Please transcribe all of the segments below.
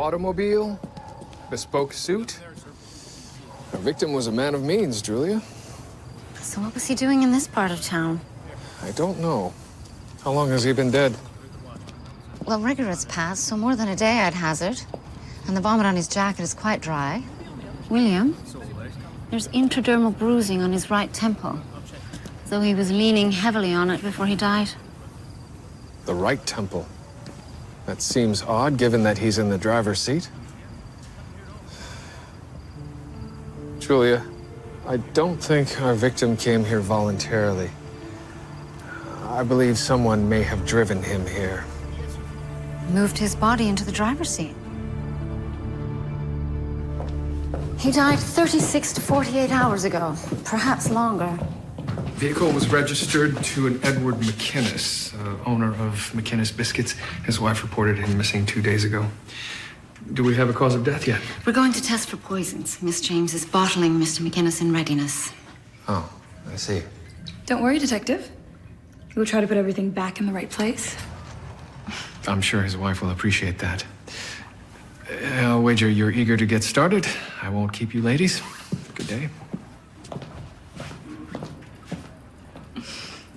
automobile, bespoke suit. Our victim was a man of means, Julia. So what was he doing in this part of town? I don't know. How long has he been dead? Well, rigorous passed, so more than a day I'd hazard. And the vomit on his jacket is quite dry. William, there's intradermal bruising on his right temple, though he was leaning heavily on it before he died. The right temple. That seems odd, given that he's in the driver's seat. Julia, I don't think our victim came here voluntarily. I believe someone may have driven him here. Moved his body into the driver's seat. He died 36 to 48 hours ago, perhaps longer. Vehicle was registered to an Edward McInnes, owner of McInnes Biscuits. His wife reported him missing 2 days ago. Do we have a cause of death yet? We're going to test for poisons. Miss James is bottling Mr. McInnes in readiness. Oh, I see. Don't worry, Detective. We'll try to put everything back in the right place. I'm sure his wife will appreciate that. I'll wager you're eager to get started. I won't keep you ladies. Good day.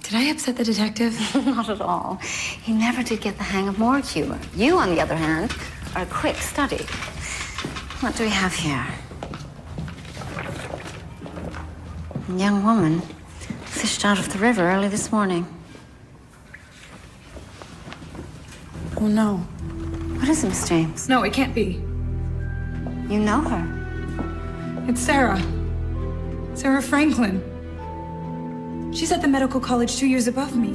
Did I upset the detective? Not at all. He never did get the hang of morgue humor. You, on the other hand, are a quick study. What do we have here? A young woman fished out of the river early this morning. Oh, no. What is it, Miss James? No, it can't be. You know her. It's Sarah. Sarah Franklin. She's at the medical college 2 years above me.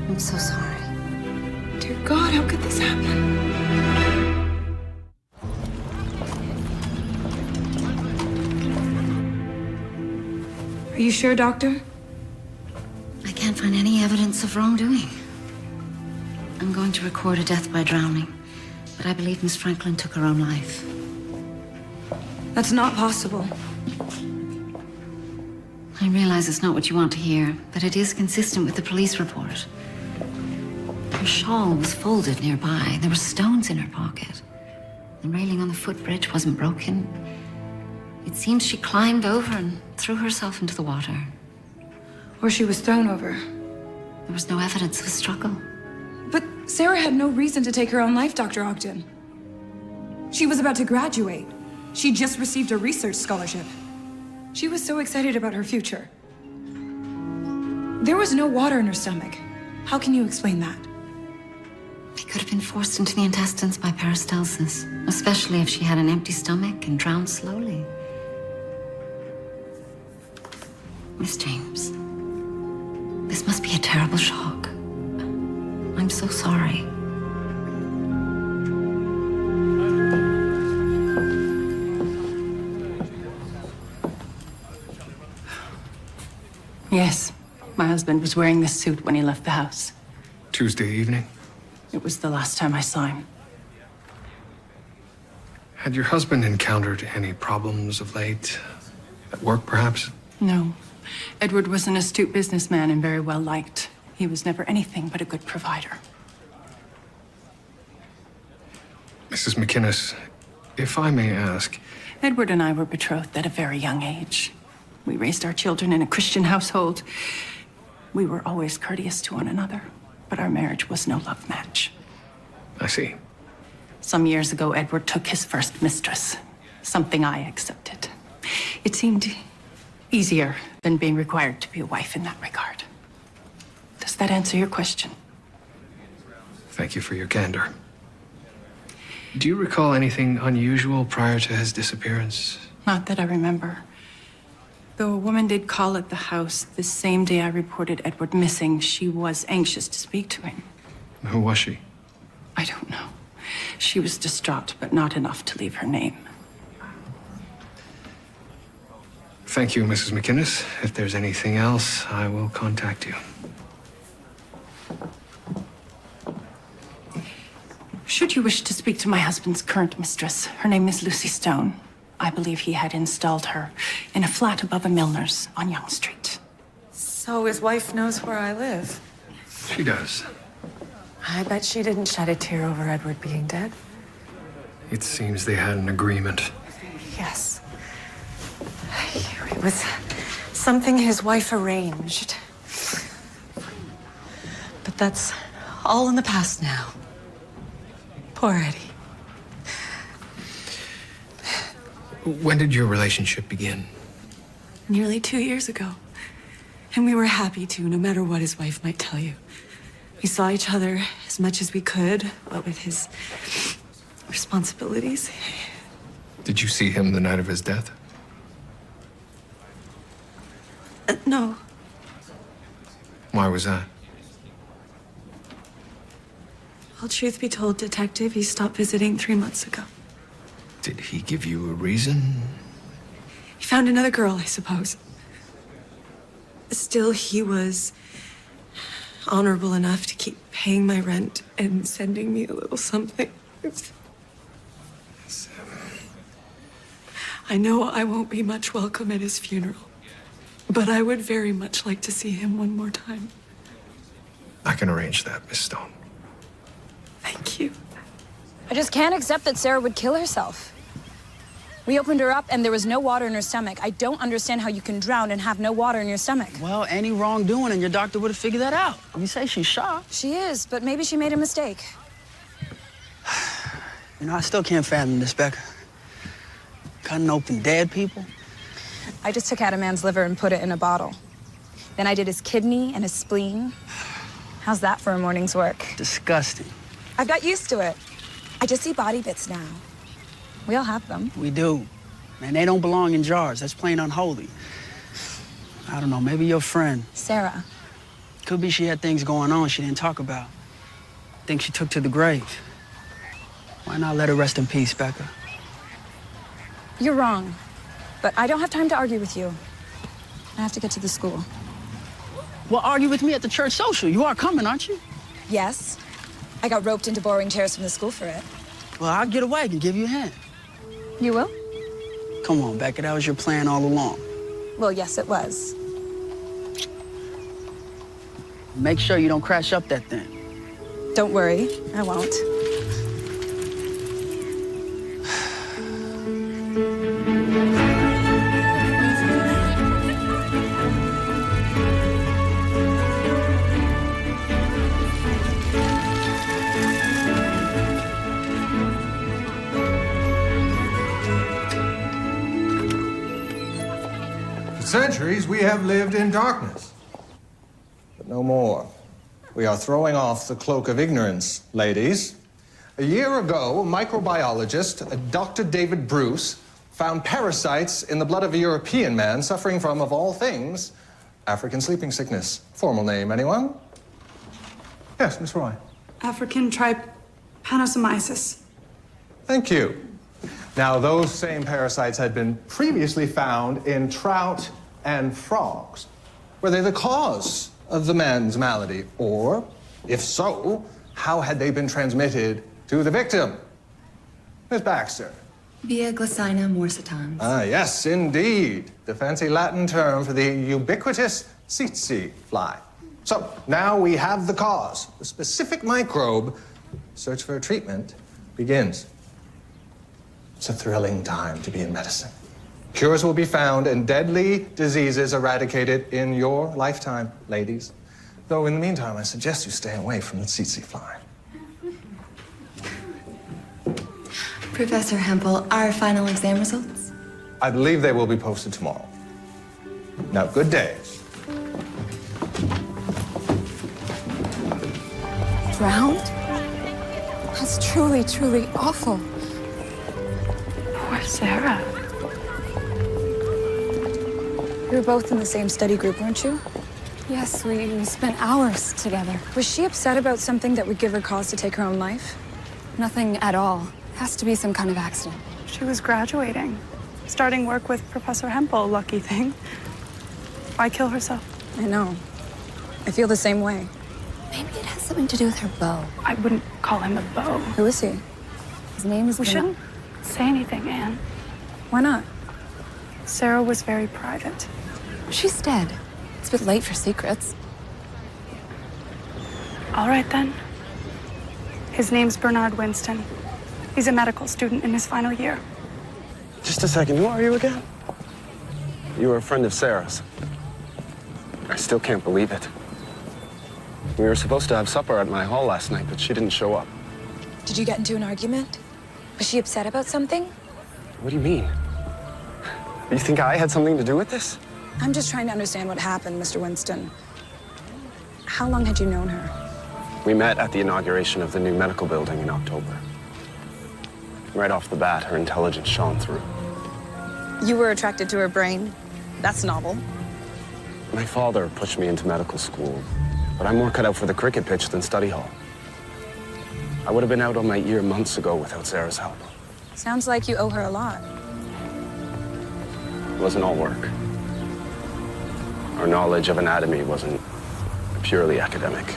I'm so sorry. Dear God, how could this happen? Are you sure, Doctor? I can't find any evidence of wrongdoing. I'm going to record a death by drowning, but I believe Miss Franklin took her own life. That's not possible. I realize it's not what you want to hear, but it is consistent with the police report. Her shawl was folded nearby. There were stones in her pocket. The railing on the footbridge wasn't broken. It seems she climbed over and threw herself into the water. Or she was thrown over. There was no evidence of a struggle. But Sarah had no reason to take her own life, Dr. Ogden. She was about to graduate. She just received a research scholarship. She was so excited about her future. There was no water in her stomach. How can you explain that? It could have been forced into the intestines by peristalsis, especially if she had an empty stomach and drowned slowly. Miss James, this must be a terrible shock. I'm so sorry. Yes. My husband was wearing this suit when he left the house. Tuesday evening? It was the last time I saw him. Had your husband encountered any problems of late? At work, perhaps? No. Edward was an astute businessman and very well liked. He was never anything but a good provider. Mrs. McInnes, if I may ask... Edward and I were betrothed at a very young age. We raised our children in a Christian household. We were always courteous to one another, but our marriage was no love match. I see. Some years ago, Edward took his first mistress, something I accepted. It seemed easier than being required to be a wife in that regard. Does that answer your question? Thank you for your candor. Do you recall anything unusual prior to his disappearance? Not that I remember. Though a woman did call at the house the same day I reported Edward missing, she was anxious to speak to him. Who was she? I don't know. She was distraught, but not enough to leave her name. Thank you, Mrs. McInnes. If there's anything else, I will contact you. Should you wish to speak to my husband's current mistress, her name is Lucy Stone. I believe he had installed her in a flat above a milliner's on Yonge Street. So his wife knows where I live. She does. I bet she didn't shed a tear over Edward being dead. It seems they had an agreement. Yes. It was something his wife arranged. But that's all in the past now. Poor Eddie. When did your relationship begin? Nearly 2 years ago. And we were happy to, no matter what his wife might tell you. We saw each other as much as we could, what with his responsibilities. Did you see him the night of his death? No. Why was that? Well, truth be told, Detective, he stopped visiting 3 months ago. Did he give you a reason? He found another girl, I suppose. Still, he was honorable enough to keep paying my rent and sending me a little something. I know I won't be much welcome at his funeral, but I would very much like to see him one more time. I can arrange that, Miss Stone. Thank you. I just can't accept that Sarah would kill herself. We opened her up and there was no water in her stomach. I don't understand how you can drown and have no water in your stomach. Well, any wrongdoing and your doctor would have figured that out. You say she's shy. She is, but maybe she made a mistake. You know, I still can't fathom this, Becca. Cutting open dead people. I just took out a man's liver and put it in a bottle. Then I did his kidney and his spleen. How's that for a morning's work? Disgusting. I've got used to it. I just see body bits now. We all have them. We do. Man, they don't belong in jars. That's plain unholy. I don't know, maybe your friend. Sarah. Could be she had things going on she didn't talk about. Things she took to the grave. Why not let her rest in peace, Becca? You're wrong. But I don't have time to argue with you. I have to get to the school. Well, argue with me at the church social. You are coming, aren't you? Yes. I got roped into borrowing chairs from the school for it. Well, I'll get a wagon, give you a hand. You will? Come on, Becca, that was your plan all along. Well, yes, it was. Make sure you don't crash up that thing. Don't worry, I won't. For centuries, we have lived in darkness. But no more. We are throwing off the cloak of ignorance, ladies. A year ago, a microbiologist, Dr. David Bruce, found parasites in the blood of a European man suffering from, of all things, African sleeping sickness. Formal name, anyone? Yes, Miss Roy. African trypanosomiasis. Thank you. Now, those same parasites had been previously found in trout and frogs. Were they the cause of the man's malady? Or, if so, how had they been transmitted to the victim? Miss Baxter. Via Glossina morsitans. Ah, yes, indeed. The fancy Latin term for the ubiquitous tsetse fly. So, now we have the cause. The specific microbe. Search for a treatment begins. It's a thrilling time to be in medicine. Cures will be found and deadly diseases eradicated in your lifetime, ladies. Though in the meantime, I suggest you stay away from the tsetse fly. Professor Hempel, our final exam results? I believe they will be posted tomorrow. Now, good day. Drowned? That's truly, truly awful. Poor Sarah. You were both in the same study group, weren't you? Yes, we spent hours together. Was she upset about something that would give her cause to take her own life? Nothing at all. Has to be some kind of accident. She was graduating, starting work with Professor Hempel, lucky thing. Why kill herself? I know. I feel the same way. Maybe it has something to do with her beau. I wouldn't call him a beau. Who is he? His name is We shouldn't say anything, Anne. Why not? Sarah was very private. She's dead. It's a bit late for secrets. All right, then. His name's Bernard Winston. He's a medical student in his final year. Just a second, who are you again? You were a friend of Sarah's. I still can't believe it. We were supposed to have supper at my hall last night, but she didn't show up. Did you get into an argument? Was she upset about something? What do you mean? You think I had something to do with this? I'm just trying to understand what happened, Mr. Winston. How long had you known her? We met at the inauguration of the new medical building in October. Right off the bat, her intelligence shone through. You were attracted to her brain? That's novel. My father pushed me into medical school, but I'm more cut out for the cricket pitch than study hall. I would have been out on my ear months ago without Sarah's help. Sounds like you owe her a lot. It wasn't all work. Our knowledge of anatomy wasn't purely academic.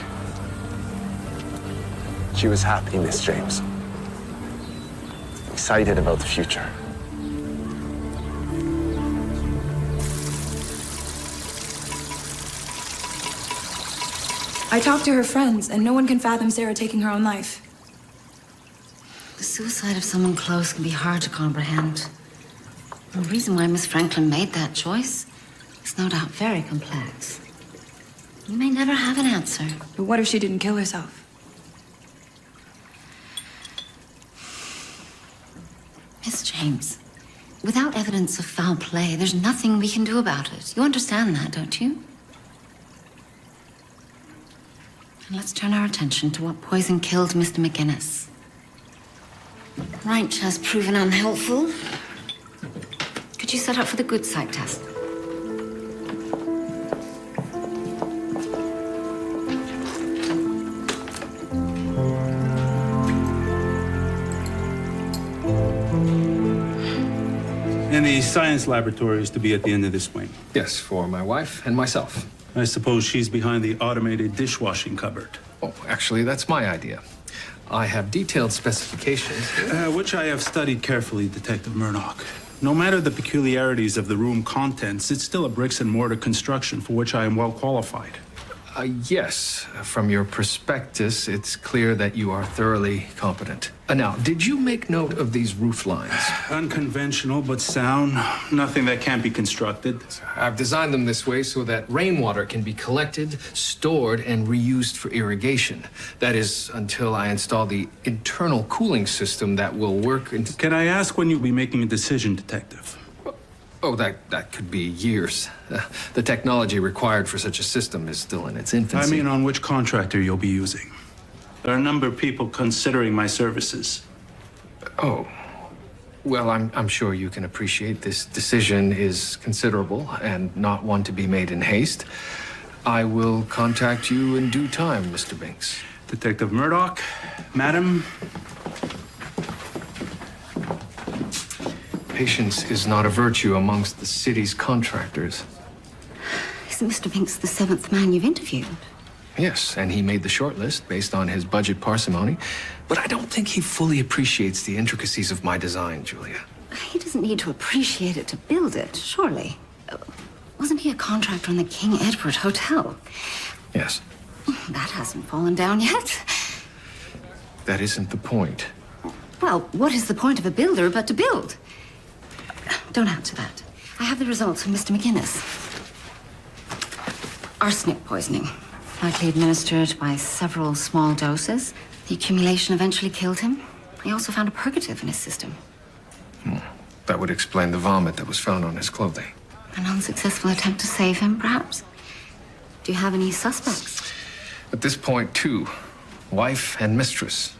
She was happy, Miss James. Excited about the future. I talked to her friends, and no one can fathom Sarah taking her own life. The suicide of someone close can be hard to comprehend. The reason why Miss Franklin made that choice is no doubt very complex. You may never have an answer. But what if she didn't kill herself? Miss James, without evidence of foul play, there's nothing we can do about it. You understand that, don't you? And let's turn our attention to what poison killed Mr. McGinnis. Ranch has proven unhelpful. Could you set up for the good side test? And the science laboratory is to be at the end of this wing. Yes, for my wife and myself. I suppose she's behind the automated dishwashing cupboard. Oh, actually, that's my idea. I have detailed specifications. Which I have studied carefully, Detective Murdoch. No matter the peculiarities of the room contents, it's still a bricks and mortar construction for which I am well qualified. Yes, from your prospectus, it's clear that you are thoroughly competent. Now, did you make note of these roof lines? Unconventional, but sound. Nothing that can't be constructed. I've designed them this way so that rainwater can be collected, stored, and reused for irrigation. That is, until I install the internal cooling system that will work. Can I ask when you'll be making a decision, Detective? Oh, that could be years. The technology required for such a system is still in its infancy. I mean, on which contractor you'll be using. There are a number of people considering my services. Oh. Well, I'm sure you can appreciate this decision is considerable and not one to be made in haste. I will contact you in due time, Mr. Binks. Detective Murdoch, Madam. Patience is not a virtue amongst the city's contractors. Isn't Mr. Binks the seventh man you've interviewed? Yes, and he made the short list based on his budget parsimony. But I don't think he fully appreciates the intricacies of my design, Julia. He doesn't need to appreciate it to build it, surely. Wasn't he a contractor on the King Edward Hotel? Yes. That hasn't fallen down yet. That isn't the point. Well, what is the point of a builder but to build? Don't add to that. I have the results from Mr. McGinnis. Arsenic poisoning, likely administered by several small doses. The accumulation eventually killed him. I also found a purgative in his system. That would explain the vomit that was found on his clothing. An unsuccessful attempt to save him, perhaps? Do you have any suspects? At this point, two. Wife and mistress.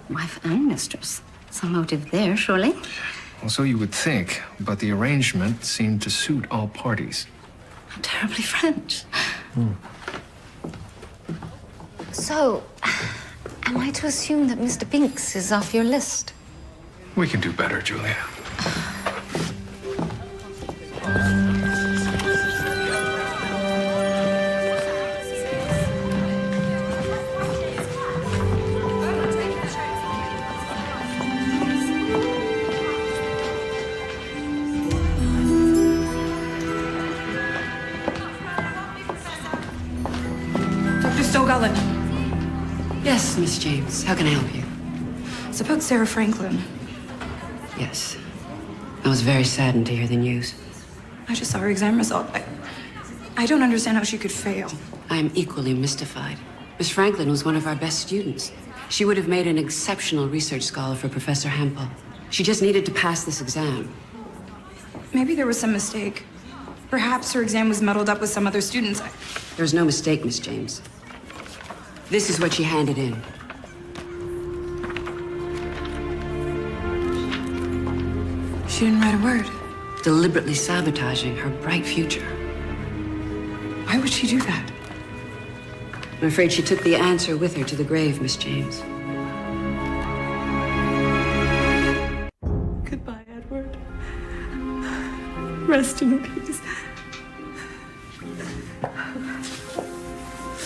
Wife and mistress. Some motive there, surely? Well, so you would think, but the arrangement seemed to suit all parties. How terribly French. So, am I to assume that Mr. Binks is off your list? We can do better, Julia. Dr. Stogullen. Yes, Miss James. How can I help you? It's about Sarah Franklin. Yes. I was very saddened to hear the news. I just saw her exam result. I don't understand how she could fail. I am equally mystified. Miss Franklin was one of our best students. She would have made an exceptional research scholar for Professor Hempel. She just needed to pass this exam. Maybe there was some mistake. Perhaps her exam was muddled up with some other students. There was no mistake, Miss James. This is what she handed in. She didn't write a word. Deliberately sabotaging her bright future. Why would she do that? I'm afraid she took the answer with her to the grave, Miss James. Goodbye, Edward. Rest in peace. I'm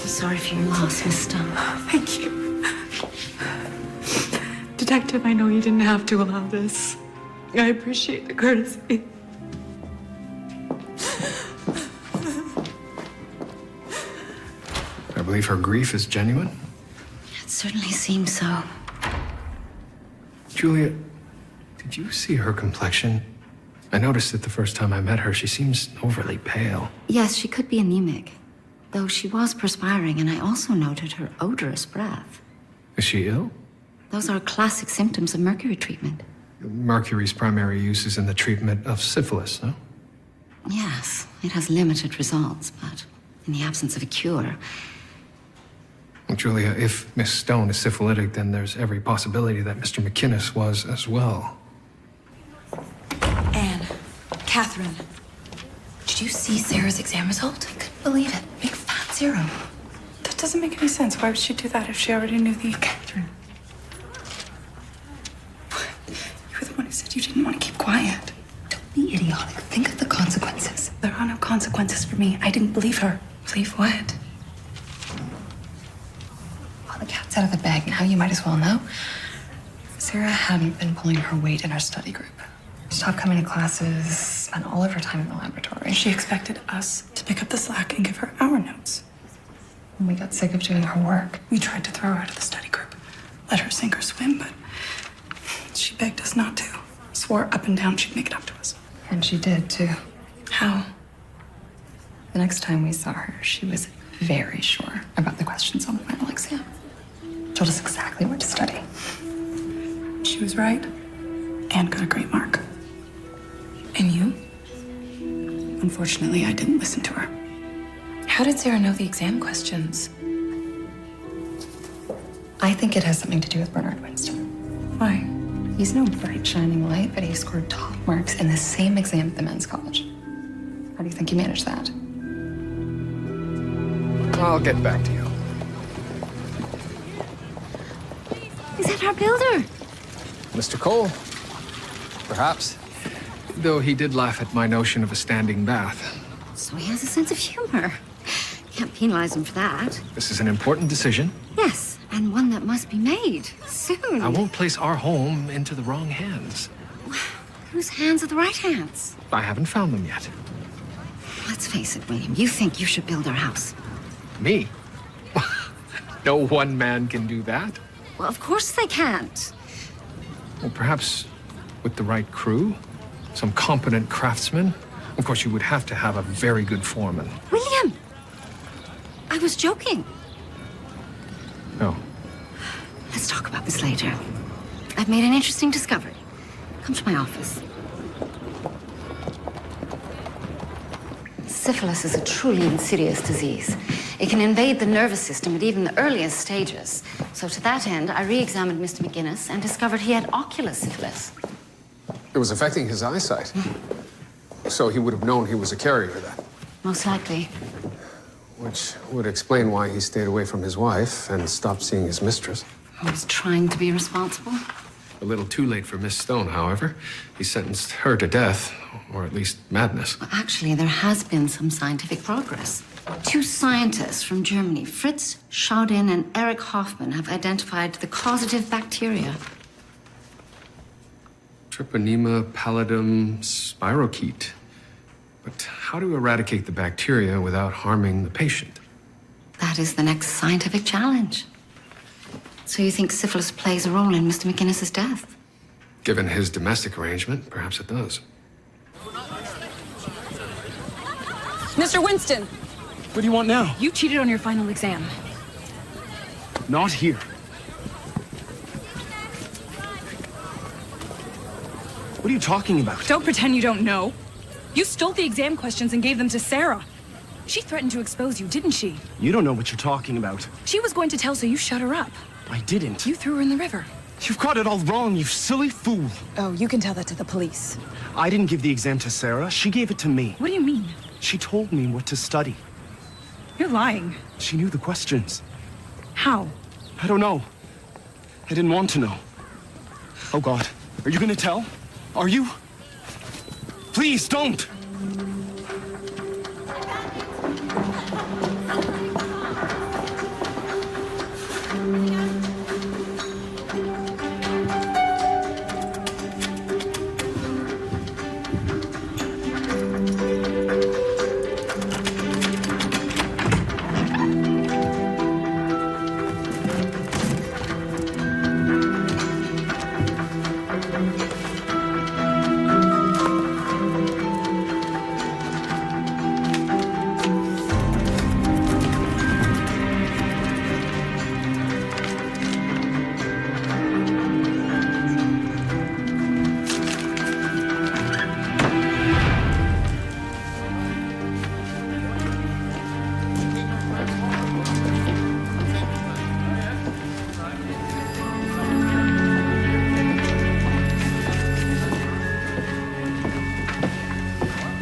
sorry for your loss, Miss Stone. Thank you. Detective, I know you didn't have to allow this. I appreciate the courtesy. I believe her grief is genuine. It certainly seems so. Julia, did you see her complexion? I noticed it the first time I met her. She seems overly pale. Yes, she could be anemic, though she was perspiring, and I also noted her odorous breath. Is she ill? Those are classic symptoms of mercury treatment. Mercury's primary use is in the treatment of syphilis, no? Yes, it has limited results, but in the absence of a cure. Well, Julia, if Miss Stone is syphilitic, then there's every possibility that Mr. McInnes was as well. Anne, Catherine, did you see Sarah's exam result? I couldn't believe it. Big fat 0. That doesn't make any sense. Why would she do that if she already knew the... Catherine. You were the one who said you didn't want to keep quiet. Don't be idiotic. Think of the consequences. There are no consequences for me. I didn't believe her. Believe what? Well, the cat's out of the bag now. You might as well know. Sarah hadn't been pulling her weight in our study group. She stopped coming to classes, spent all of her time in the laboratory. She expected us to pick up the slack and give her our notes. When we got sick of doing her work, we tried to throw her out of the study group. Let her sink or swim, but she begged us not to. Swore up and down she'd make it up to us. And she did, too. How? The next time we saw her, she was very sure about the questions on the final exam. Told us exactly what to study. She was right and got a great mark. And you? Unfortunately, I didn't listen to her. How did Sarah know the exam questions? I think it has something to do with Bernard Winston. Why? He's no bright, shining light, but he scored top marks in the same exam at the men's college. How do you think he managed that? I'll get back to you. Is that our builder? Mr. Cole? Perhaps. Though he did laugh at my notion of a standing bath. So he has a sense of humor. Can't penalize him for that. This is an important decision. Yes, and one that must be made soon. I won't place our home into the wrong hands. Whose hands are the right hands? I haven't found them yet. Let's face it, William. You think you should build our house. Me? No one man can do that. Well, of course they can't. Well, perhaps with the right crew, some competent craftsmen. Of course, you would have to have a very good foreman. William! I was joking. No. Let's talk about this later. I've made an interesting discovery. Come to my office. Syphilis is a truly insidious disease. It can invade the nervous system at even the earliest stages. So to that end, I re-examined Mr. McInnes and discovered he had ocular syphilis. It was affecting his eyesight. So he would have known he was a carrier then. Most likely. Which would explain why he stayed away from his wife and stopped seeing his mistress. I was trying to be responsible. A little too late for Miss Stone, however. He sentenced her to death, or at least madness. Well, actually, there has been some scientific progress. 2 scientists from Germany, Fritz Schaudin and Erich Hoffmann, have identified the causative bacteria. Treponema pallidum spirochete. But how to eradicate the bacteria without harming the patient? That is the next scientific challenge. So you think syphilis plays a role in Mr. McInnes's death? Given his domestic arrangement, perhaps it does. Mr. Winston, What do you want now? you cheated on your final exam. Not here. What are you talking about? Don't pretend you don't know. You stole the exam questions and gave them to Sarah. She threatened to expose you, didn't she? You don't know what you're talking about. She was going to tell, so you shut her up. I didn't. You threw her in the river. You've got it all wrong, you silly fool. Oh, you can tell that to the police. I didn't give the exam to Sarah. She gave it to me. What do you mean? She told me what to study. You're lying. She knew the questions. How? I don't know. I didn't want to know. Oh, God. Are you gonna tell? Are you? Please, don't!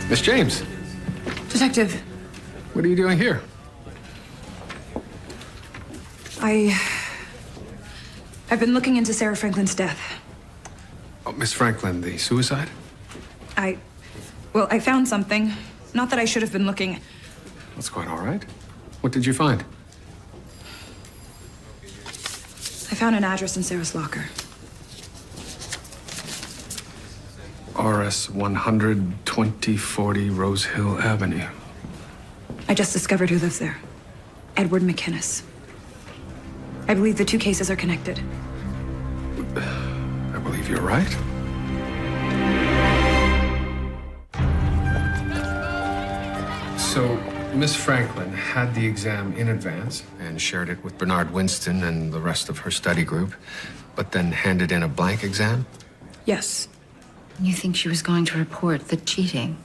Miss James, Detective, what are you doing here? I've been looking into Sarah Franklin's death. Oh, Miss Franklin, the suicide? I found something. Not that I should have been looking. That's quite all right. What did you find? I found an address in Sarah's locker. RS 100 2040 Rose Hill Avenue. I just discovered who lives there. Edward McInnes. I believe the two cases are connected. I believe you're right. So, Miss Franklin had the exam in advance and shared it with Bernard Winston and the rest of her study group, but then handed in a blank exam? Yes. You think she was going to report the cheating?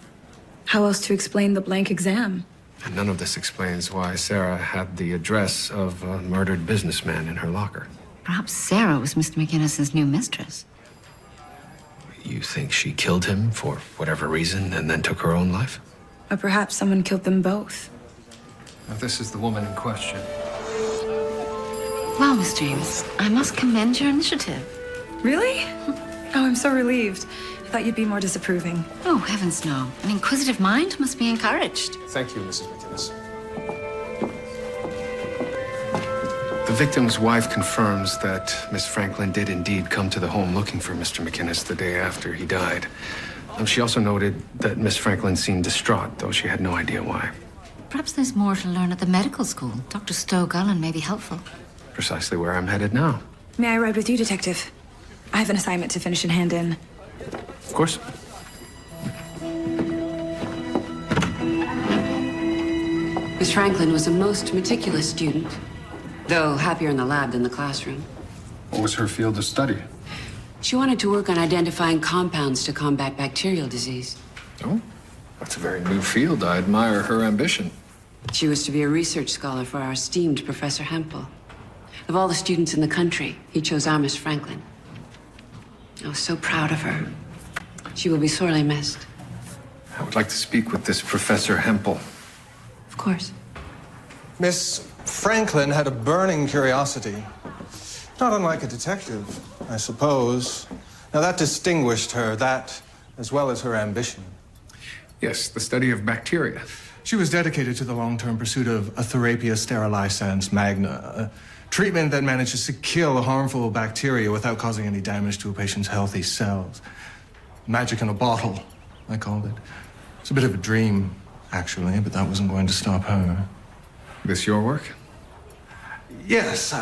How else to explain the blank exam? And none of this explains why Sarah had the address of a murdered businessman in her locker. Perhaps Sarah was Mr. McInnes's new mistress. You think she killed him for whatever reason and then took her own life? Or perhaps someone killed them both. Now, this is the woman in question. Well, Miss James, I must commend your initiative. Really? Oh, I'm so relieved. I thought you'd be more disapproving. Oh, heavens no. An inquisitive mind must be encouraged. Thank you, Mrs. McInnes. The victim's wife confirms that Miss Franklin did indeed come to the home looking for Mr. McInnes the day after he died. She also noted that Miss Franklin seemed distraught, though she had no idea why. Perhaps there's more to learn at the medical school. Dr. Stowe-Gullen may be helpful. Precisely where I'm headed now. May I ride with you, Detective? I have an assignment to finish and hand in. Of course. Miss Franklin was a most meticulous student, though happier in the lab than the classroom. What was her field of study? She wanted to work on identifying compounds to combat bacterial disease. Oh, that's a very new field. I admire her ambition. She was to be a research scholar for our esteemed Professor Hempel. Of all the students in the country, he chose our Miss Franklin. I was so proud of her. She will be sorely missed. I would like to speak with this Professor Hempel. Of course. Miss Franklin had a burning curiosity. Not unlike a detective, I suppose. Now, that distinguished her, that as well as her ambition. Yes, the study of bacteria. She was dedicated to the long-term pursuit of a Therapia sterilisans magna, a treatment that manages to kill harmful bacteria without causing any damage to a patient's healthy cells. Magic in a bottle, I called it. It's a bit of a dream, actually, but that wasn't going to stop her. This your work? Yes,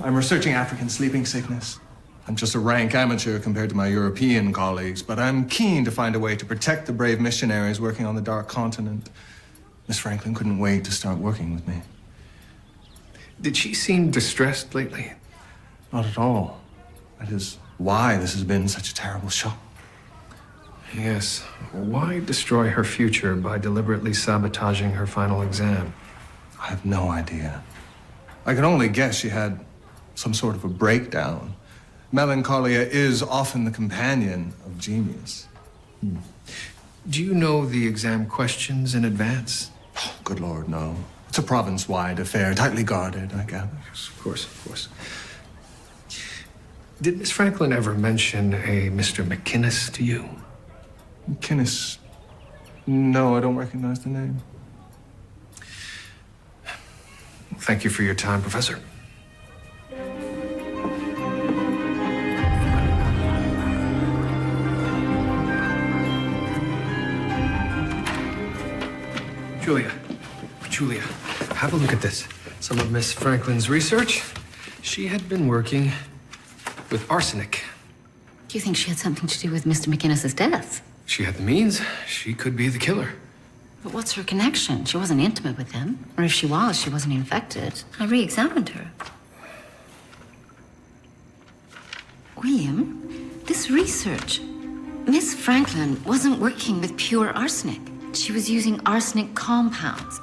I'm researching African sleeping sickness. I'm just a rank amateur compared to my European colleagues, but I'm keen to find a way to protect the brave missionaries working on the Dark Continent. Miss Franklin couldn't wait to start working with me. Did she seem distressed lately? Not at all. That is why this has been such a terrible shock. Yes. Why destroy her future by deliberately sabotaging her final exam? I have no idea. I can only guess she had some sort of a breakdown. Melancholia is often the companion of genius. Do you know the exam questions in advance? Oh, good Lord, no. It's a province-wide affair, tightly guarded, I gather. Yes, of course, of course. Did Miss Franklin ever mention a Mr. McInnes to you? McInnes? No, I don't recognize the name. Thank you for your time, Professor. Julia, have a look at this. Some of Miss Franklin's research. She had been working with arsenic. Do you think she had something to do with Mr. McInnes's death? She had the means. She could be the killer. But what's her connection? She wasn't intimate with him. Or if she was, she wasn't infected. I re-examined her. William, this research. Miss Franklin wasn't working with pure arsenic. She was using arsenic compounds.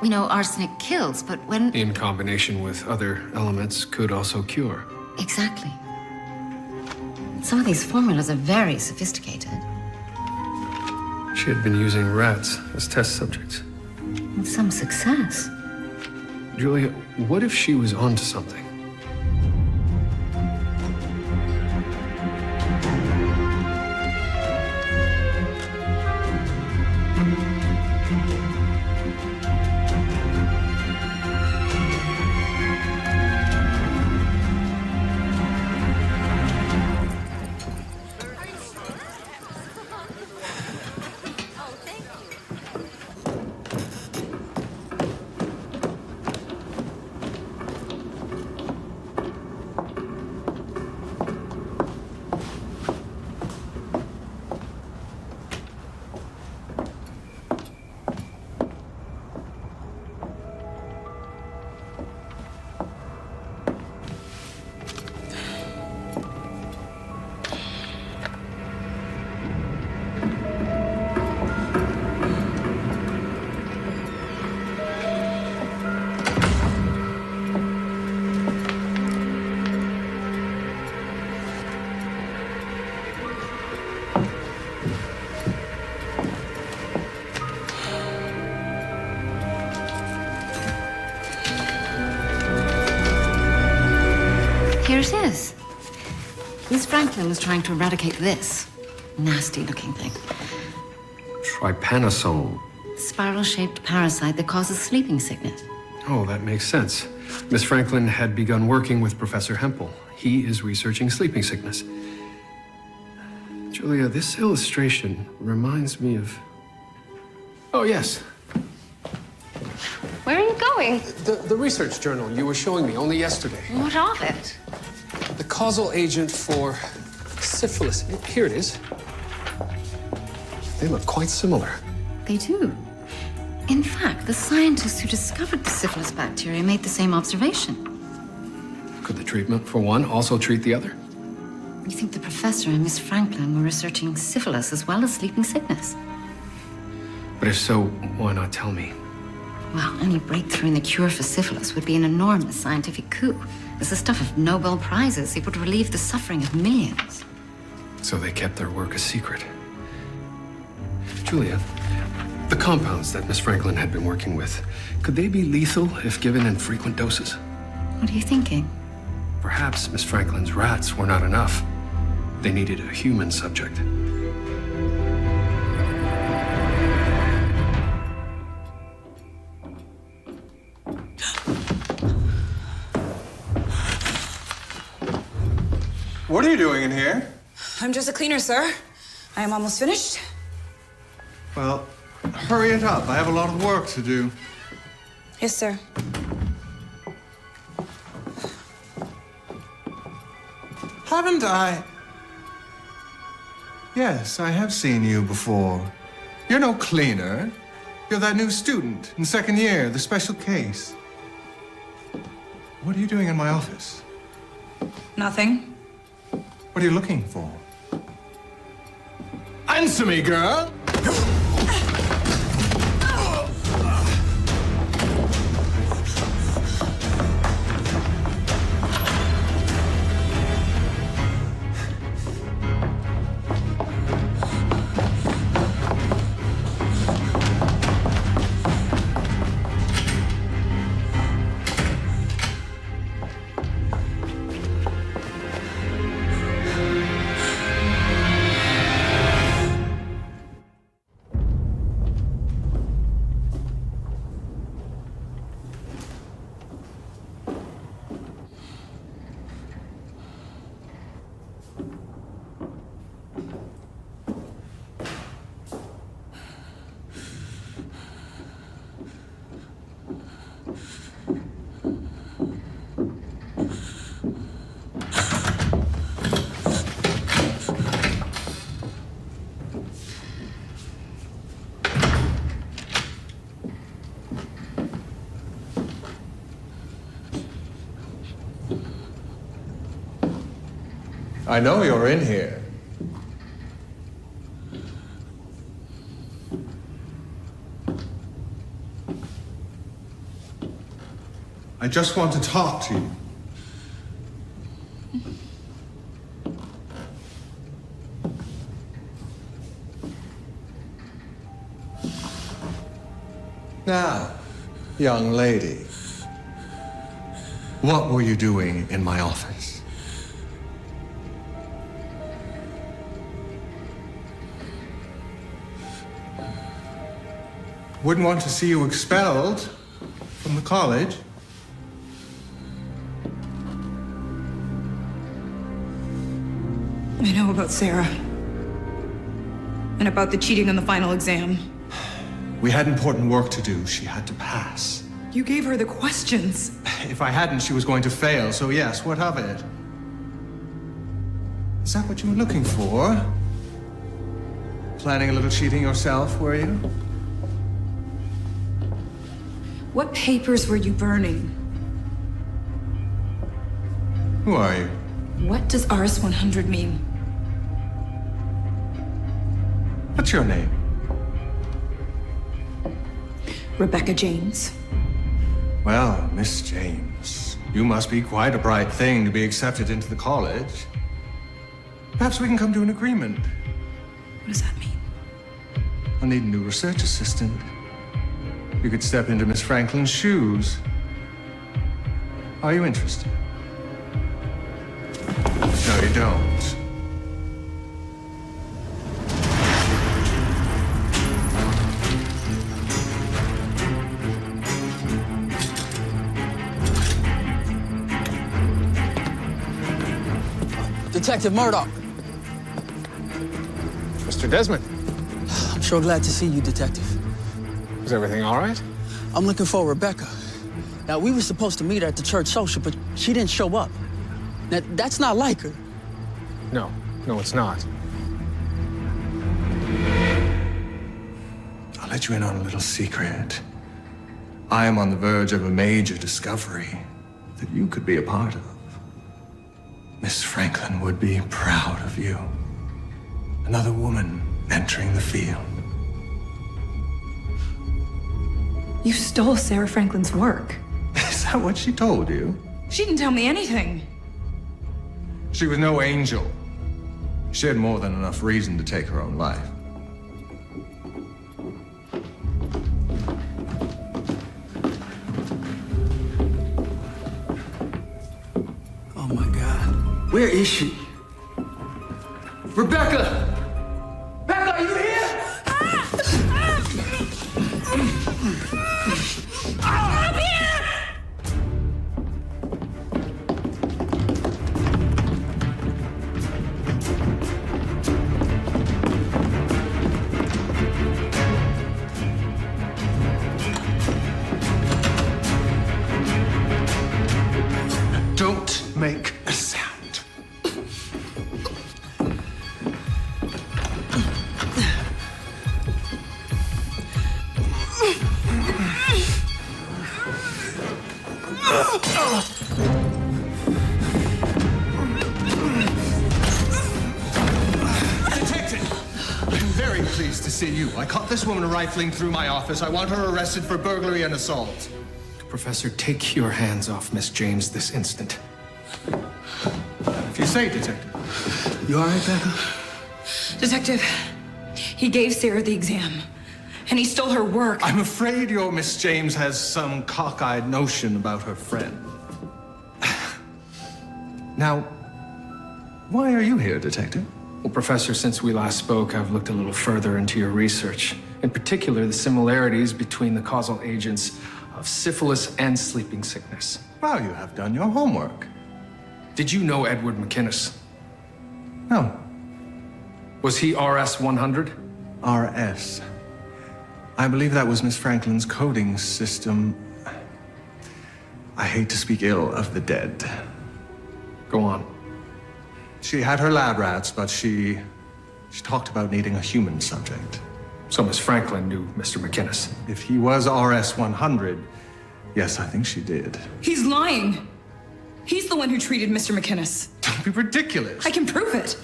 We know arsenic kills, but when... In combination with other elements, could also cure. Exactly. Some of these formulas are very sophisticated. She had been using rats as test subjects. With some success. Julia, what if she was onto something? Here it is. Miss Franklin was trying to eradicate this nasty-looking thing. Trypanosome. Spiral-shaped parasite that causes sleeping sickness. Oh, that makes sense. Miss Franklin had begun working with Professor Hempel. He is researching sleeping sickness. Julia, this illustration reminds me of... Oh, yes. Where are you going? The research journal you were showing me only yesterday. What of it? The causal agent for syphilis. Here it is. They look quite similar. They do. In fact, the scientists who discovered the syphilis bacteria made the same observation. Could the treatment for one also treat the other? You think the professor and Miss Franklin were researching syphilis as well as sleeping sickness? But if so, why not tell me? Well, any breakthrough in the cure for syphilis would be an enormous scientific coup. It's the stuff of Nobel Prizes. It would relieve the suffering of millions. So they kept their work a secret. Julia, the compounds that Miss Franklin had been working with, could they be lethal if given in frequent doses? What are you thinking? Perhaps Miss Franklin's rats were not enough. They needed a human subject. What are you doing in here? I'm just a cleaner, sir. I am almost finished. Well, hurry it up. I have a lot of work to do. Yes, sir. haven't I? Yes, I have seen you before. You're no cleaner. You're that new student in second year, the special case. What are you doing in my office? Nothing. What are you looking for? Answer me, girl! I know you're in here. I just want to talk to you. Now, young lady, what were you doing in my office? Wouldn't want to see you expelled from the college. I know about Sarah. And about the cheating on the final exam. We had important work to do. She had to pass. You gave her the questions. If I hadn't, she was going to fail. So yes, what of it? Is that what you were looking for? Planning a little cheating yourself, were you? What papers were you burning? Who are you? What does RS-100 mean? What's your name? Rebecca James. Well, Miss James, you must be quite a bright thing to be accepted into the college. Perhaps we can come to an agreement. What does that mean? I'll need a new research assistant. You could step into Miss Franklin's shoes. Are you interested? No, you don't. Detective Μέρντοχ. Mr. Desmond. I'm sure glad to see you, Detective. Is everything all right? I'm looking for Rebecca. Now, we were supposed to meet her at the church social, but she didn't show up. Now, that's not like her. No, it's not. I'll let you in on a little secret. I am on the verge of a major discovery that you could be a part of. Miss Franklin would be proud of you. Another woman entering the field. You stole Sarah Franklin's work. Is that what she told you? She didn't tell me anything. She was no angel. She had more than enough reason to take her own life. Oh, my God. Where is she? Rebecca! Rebecca, are you here? I'm here! Don't make a sound. I'm very pleased to see you. I caught this woman rifling through my office. I want her arrested for burglary and assault. Professor, take your hands off Miss James this instant. If you say, Detective. You all right, Becca? Detective, he gave Sarah the exam, and he stole her work. I'm afraid your Miss James has some cockeyed notion about her friend. Now, why are you here, Detective? Well, Professor, since we last spoke, I've looked a little further into your research. In particular, the similarities between the causal agents of syphilis and sleeping sickness. Well, you have done your homework. Did you know Edward McInnes? No. Was he RS 100? RS. I believe that was Miss Franklin's coding system. I hate to speak ill of the dead. Go on. She had her lab rats, but she talked about needing a human subject. So Miss Franklin knew Mr. McInnes? If he was RS 100, yes, I think she did. He's lying. He's the one who treated Mr. McInnes. Don't be ridiculous. I can prove it.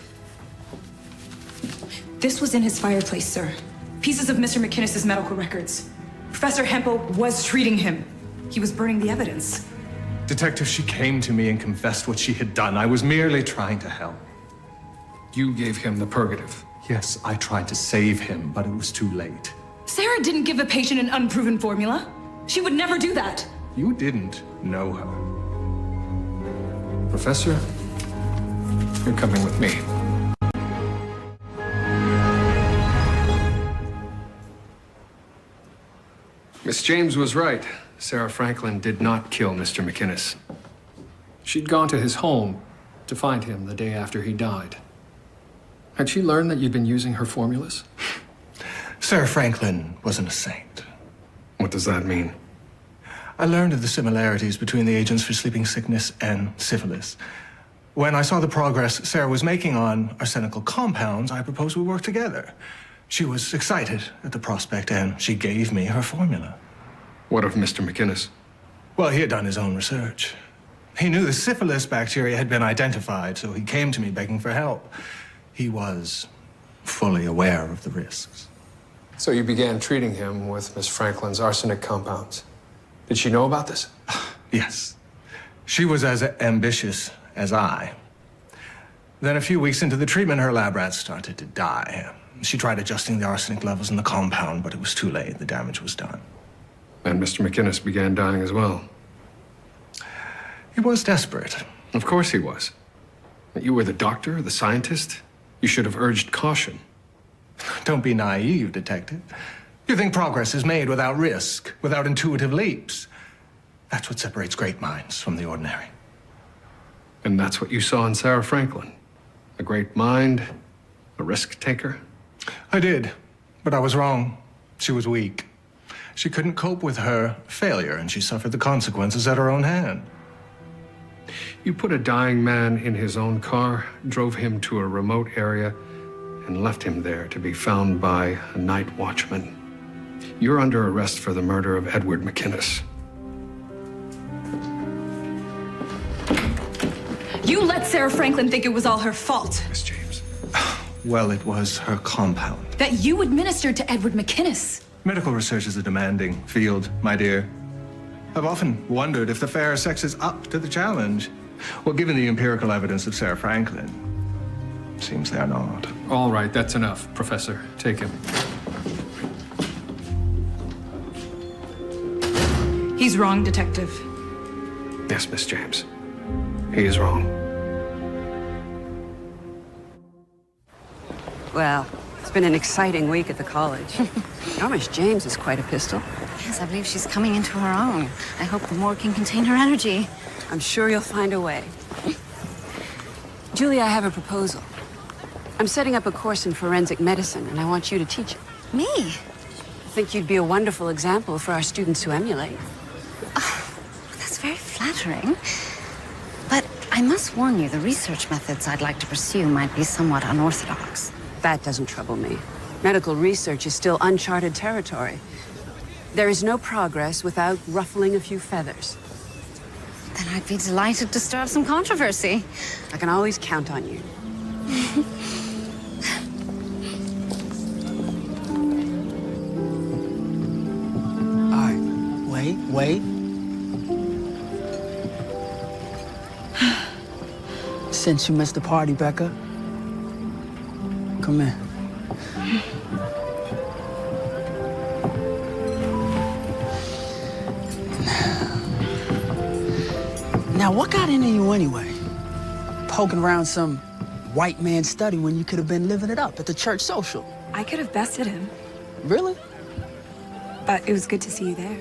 This was in his fireplace, sir. Pieces of Mr. McInnes' medical records. Professor Hempel was treating him. He was burning the evidence. Detective, she came to me and confessed what she had done. I was merely trying to help. You gave him the purgative? Yes, I tried to save him, but it was too late. Sarah didn't give a patient an unproven formula. She would never do that. You didn't know her. Professor, you're coming with me. Miss James was right. Sarah Franklin did not kill Mr. McInnes. She'd gone to his home to find him the day after he died. Had she learned that you'd been using her formulas? Sarah Franklin wasn't a saint. What does that mean? I learned of the similarities between the agents for sleeping sickness and syphilis. When I saw the progress Sarah was making on arsenical compounds, I proposed we work together. She was excited at the prospect, and she gave me her formula. What of Mr. McInnes? Well, he had done his own research. He knew the syphilis bacteria had been identified, so he came to me begging for help. He was fully aware of the risks. So you began treating him with Miss Franklin's arsenic compounds. Did she know about this? Yes. She was as ambitious as I. Then a few weeks into the treatment, her lab rats started to die. She tried adjusting the arsenic levels in the compound, but it was too late. The damage was done. And Mr. McInnes began dying as well. He was desperate. Of course he was. You were the doctor, the scientist. You should have urged caution. Don't be naive, Detective. You think progress is made without risk, without intuitive leaps. That's what separates great minds from the ordinary. And that's what you saw in Sarah Franklin. A great mind, a risk taker. I did, but I was wrong. She was weak. She couldn't cope with her failure, and she suffered the consequences at her own hand. You put a dying man in his own car, drove him to a remote area, and left him there to be found by a night watchman. You're under arrest for the murder of Edward McInnes. You let Sarah Franklin think it was all her fault. Miss James. Well, it was her compound. That you administered to Edward McInnes. Medical research is a demanding field, my dear. I've often wondered if the fair sex is up to the challenge. Well, given the empirical evidence of Sarah Franklin, seems they're not. All right, that's enough, Professor. Take him. He's wrong, Detective. Yes, Miss James. He is wrong. Well, it's been an exciting week at the college. Miss James is quite a pistol. Yes, I believe she's coming into her own. I hope the morgue can contain her energy. I'm sure you'll find a way. Julie, I have a proposal. I'm setting up a course in forensic medicine, and I want you to teach it. Me? I think you'd be a wonderful example for our students to emulate. Oh, that's very flattering. But I must warn you, the research methods I'd like to pursue might be somewhat unorthodox. That doesn't trouble me. Medical research is still uncharted territory. There is no progress without ruffling a few feathers. I'd be delighted to start some controversy. I can always count on you. All right, wait. Since you missed the party, Becca, come in. Now, what got into you anyway? Poking around some white man's study when you could have been living it up at the church social. I could have bested him, Really? but it was good to see you there.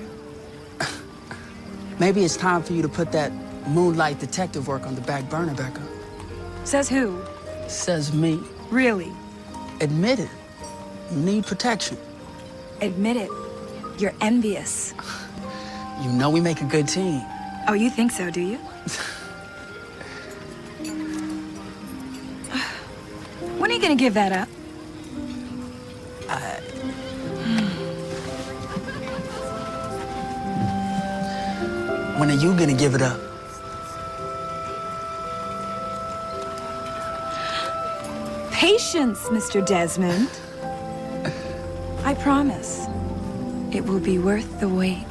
Maybe it's time for you to put that moonlight detective work on the back burner, Becca. Says who? Says me. Really? Admit it. You need protection. Admit it. You're envious. You know we make a good team. Oh, you think so, do you? When are you gonna give that up? When are you gonna give it up? Patience, Mr. Desmond. I promise. It will be worth the wait.